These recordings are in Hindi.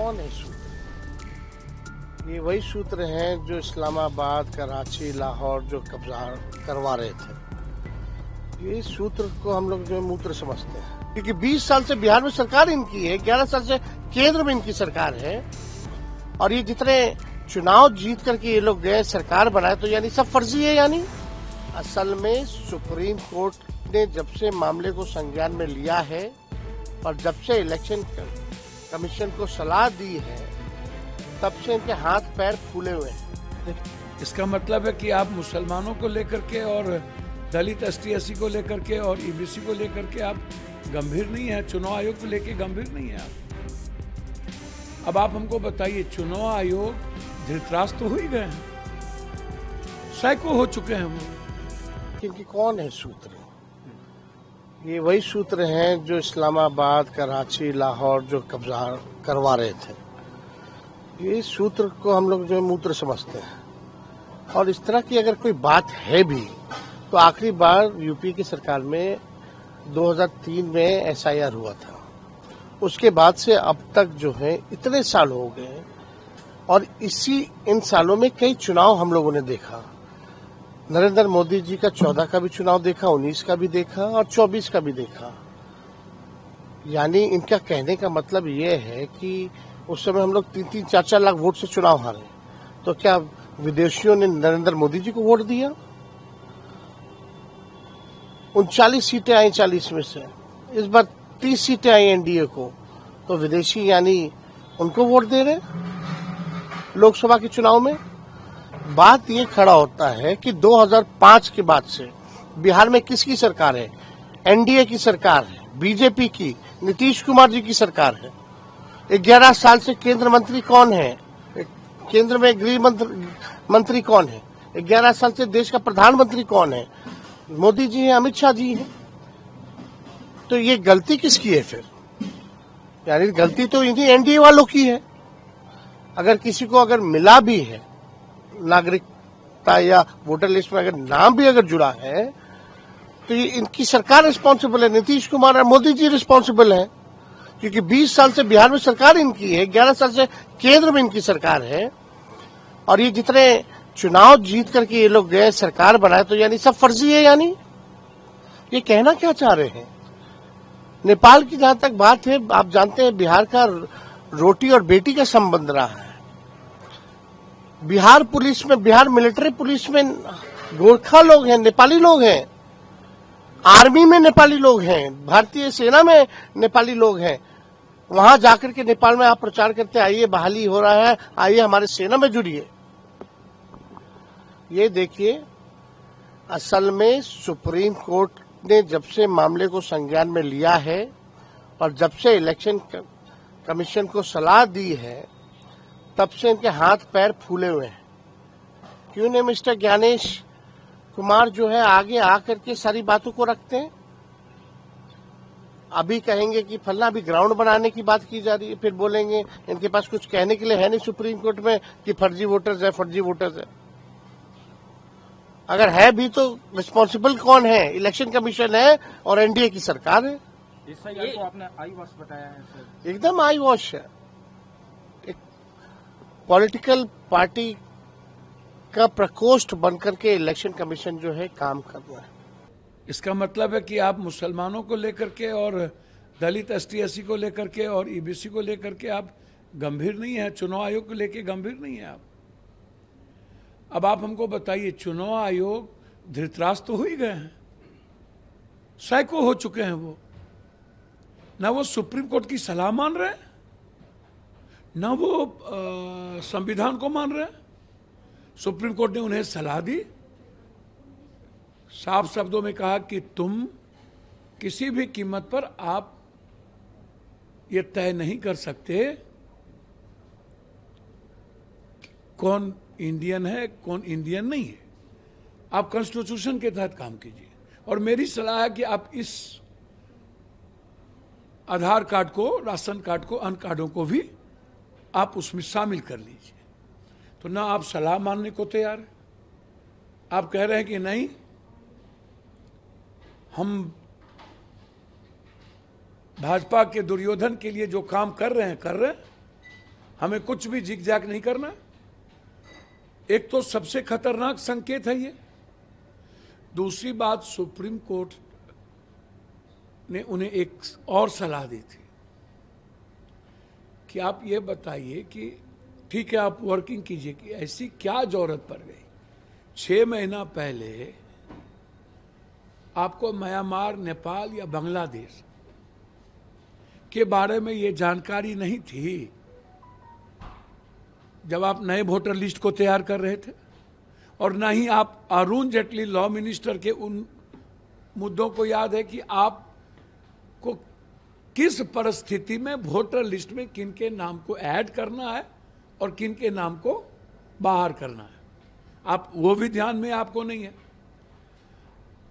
कौन है सूत्र? ये वही सूत्र हैं जो इस्लामाबाद, कराची, लाहौर जो कब्जा करवा रहे थे। ये सूत्र को हम लोग जो है मूत्र समझते हैं, क्योंकि 20 साल से बिहार में सरकार इनकी है, 11 साल से केंद्र में इनकी सरकार है, और ये जितने चुनाव जीत करके ये लोग गए सरकार बनाए, तो यानी सब फर्जी है। यानी असल में सुप्रीम कोर्ट ने जब से मामले को संज्ञान में लिया है और जब से इलेक्शन कमीशन को सलाह दी है, तब से इनके हाथ पैर फूले हुए हैं। इसका मतलब है कि आप मुसलमानों को लेकर के और दलित ST/SC को लेकर के और EBC को लेकर के आप गंभीर नहीं है, चुनाव आयोग को लेकर गंभीर नहीं है आप। अब आप हमको बताइए, चुनाव आयोग धृतराष्ट्र तो हो ही गए हैं, सैकड़ों हो चुके हैं वो। क्योंकि कौन है सूत्र? ये वही सूत्र हैं जो इस्लामाबाद, कराची, लाहौर जो कब्जा करवा रहे थे। ये सूत्र को हम लोग जो है मूत्र समझते हैं, और इस तरह की अगर कोई बात है भी तो आखिरी बार यूपी की सरकार में 2003 में SIR हुआ था। उसके बाद से अब तक जो है इतने साल हो गए, और इन सालों में कई चुनाव हम लोगों ने देखा। नरेंद्र मोदी जी का 14 का भी चुनाव देखा, 19 का भी देखा और 24 का भी देखा। यानी इनका कहने का मतलब ये है कि उस समय हम लोग 3-3, 4-4 लाख वोट से चुनाव हारे, तो क्या विदेशियों ने नरेंद्र मोदी जी को वोट दिया? 39 सीटें आई 40 में से, इस बार 30 सीटें आई NDA को, तो विदेशी यानी उनको वोट दे रहे लोकसभा के चुनाव में। बात ये खड़ा होता है कि 2005 के बाद से बिहार में किसकी सरकार है? NDA की सरकार है, बीजेपी की, नीतीश कुमार जी की सरकार है। 11 साल से केंद्र मंत्री कौन है? केंद्र में गृह मंत्री कौन है? 11 साल से देश का प्रधानमंत्री कौन है? मोदी जी हैं, अमित शाह जी हैं। तो ये गलती किसकी है फिर? यानी गलती तो इन्हीं NDA वालों की है। अगर किसी को अगर मिला भी है नागरिकता या वोटर लिस्ट में अगर नाम भी अगर जुड़ा है, तो ये इनकी सरकार रिस्पॉन्सिबल है, नीतीश कुमार और मोदी जी रिस्पॉन्सिबल है, क्योंकि 20 साल से बिहार में सरकार इनकी है, 11 साल से केंद्र में इनकी सरकार है, और ये जितने चुनाव जीत करके ये लोग गए सरकार बनाए, तो यानी सब फर्जी है। यानी ये कहना क्या चाह रहे हैं? नेपाल की जहां तक बात है, आप जानते हैं बिहार का रोटी और बेटी का संबंध रहा है। बिहार पुलिस में, बिहार मिलिट्री पुलिस में गोरखा लोग हैं, नेपाली लोग हैं, आर्मी में नेपाली लोग हैं, भारतीय सेना में नेपाली लोग हैं। वहां जाकर के नेपाल में आप प्रचार करते आइए बहाली हो रहा है, आइए हमारे सेना में जुड़िए। ये देखिए, असल में सुप्रीम कोर्ट ने जब से मामले को संज्ञान में लिया है और जब से इलेक्शन कमीशन को सलाह दी है, तब से इनके हाथ पैर फूले हुए हैं। क्यों नहीं मिस्टर ज्ञानेश कुमार जो है आगे आकर के सारी बातों को रखते हैं? अभी कहेंगे कि फलना, अभी ग्राउंड बनाने की बात की जा रही है, फिर बोलेंगे इनके पास कुछ कहने के लिए है नहीं सुप्रीम कोर्ट में कि फर्जी वोटर्स है, फर्जी वोटर्स है। अगर है भी तो रिस्पॉन्सिबल कौन है? इलेक्शन कमीशन है और NDA की सरकार है। SIR को आपने आई वॉश बताया है सर? एकदम आई वॉश है। एक पॉलिटिकल पार्टी का प्रकोष्ठ बनकर के इलेक्शन कमीशन जो है काम कर रहा है। इसका मतलब है कि आप मुसलमानों को लेकर के और दलित ST/SC को लेकर के और EBC को लेकर के आप गंभीर नहीं है, चुनाव आयोग को लेकर गंभीर नहीं है आप। अब आप हमको बताइए, चुनाव आयोग धृतराष्ट्र तो हो ही गए हैं, सैकड़ों हो चुके हैं वो। ना वो सुप्रीम कोर्ट की सलाह मान रहे हैं, ना वो संविधान को मान रहे हैं। सुप्रीम कोर्ट ने उन्हें सलाह दी, साफ शब्दों में कहा कि तुम किसी भी कीमत पर आप ये तय नहीं कर सकते कौन इंडियन है, कौन इंडियन नहीं है। आप कॉन्स्टिट्यूशन के तहत काम कीजिए, और मेरी सलाह है कि आप इस आधार कार्ड को, राशन कार्ड को, अन्य कार्डों को भी आप उसमें शामिल कर लीजिए। तो ना आप सलाह मानने को तैयार है, आप कह रहे हैं कि नहीं, हम भाजपा के दुर्योधन के लिए जो काम कर रहे हैं, हमें कुछ भी जिगजैग नहीं करना। एक तो सबसे खतरनाक संकेत है ये। दूसरी बात, सुप्रीम कोर्ट ने उन्हें एक और सलाह दी थी कि आप ये बताइए कि ठीक है आप वर्किंग कीजिए, कि ऐसी क्या जरूरत पड़ गई 6 महीना पहले आपको म्यांमार, नेपाल या बांग्लादेश के बारे में ये जानकारी नहीं थी जब आप नए वोटर लिस्ट को तैयार कर रहे थे, और ना ही आप अरुण जेटली लॉ मिनिस्टर के उन मुद्दों को याद है कि आपको किस परिस्थिति में वोटर लिस्ट में किन के नाम को ऐड करना है और किन के नाम को बाहर करना है, आप वो भी ध्यान में आपको नहीं है।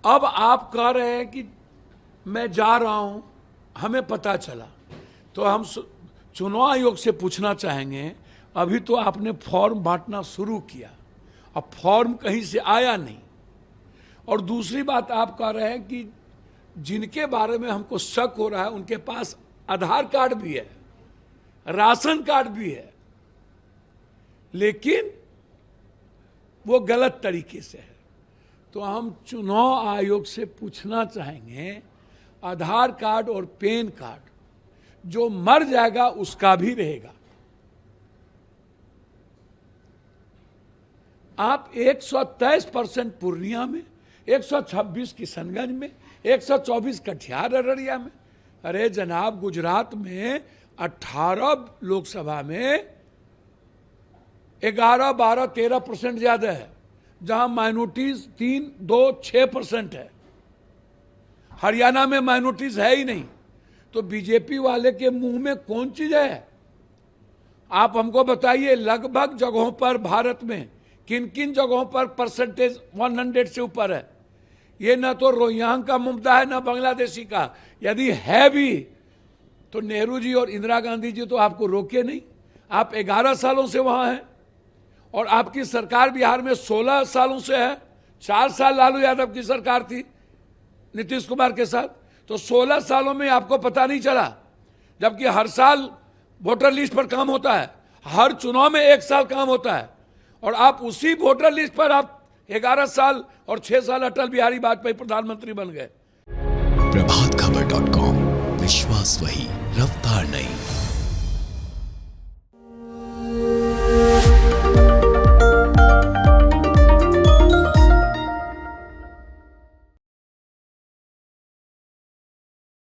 अब आप कह रहे हैं कि मैं जा रहा हूं, हमें पता चला, तो हम चुनाव आयोग से पूछना चाहेंगे, अभी तो आपने फॉर्म बांटना शुरू किया, अब फॉर्म कहीं से आया नहीं, और दूसरी बात आप कह रहे हैं कि जिनके बारे में हमको शक हो रहा है उनके पास आधार कार्ड भी है, राशन कार्ड भी है, लेकिन वो गलत तरीके से है। तो हम चुनाव आयोग से पूछना चाहेंगे, आधार कार्ड और पैन कार्ड जो मर जाएगा उसका भी रहेगा। आप 123% पूर्णिया में, 126 किशनगंज में, 124 कटिहार अररिया में, अरे जनाब गुजरात में 18 लोकसभा में 11, 12, 13% ज्यादा है, जहां माइनॉरिटीज 3, 2, 6% है। हरियाणा में माइनॉरिटीज है ही नहीं। तो बीजेपी वाले के मुंह में कौन चीज है? आप हमको बताइए, लगभग जगहों पर भारत में किन किन जगहों पर परसेंटेज 100 से ऊपर है? ये ना तो रोहिंग्या का मुद्दा है ना बांग्लादेशी का। यदि है भी तो नेहरू जी और इंदिरा गांधी जी तो आपको रोके नहीं। आप 11 सालों से वहां हैं और आपकी सरकार बिहार में 16 सालों से है। 4 साल लालू यादव की सरकार थी नीतीश कुमार के साथ, तो 16 सालों में आपको पता नहीं चला, जबकि हर साल वोटर लिस्ट पर काम होता है, हर चुनाव में 1 साल काम होता है, और आप उसी वोटर लिस्ट पर आप 11 साल और 6 साल अटल बिहारी वाजपेयी प्रधानमंत्री बन गए। प्रभातखबर.com, विश्वास वही, रफ्तार नहीं।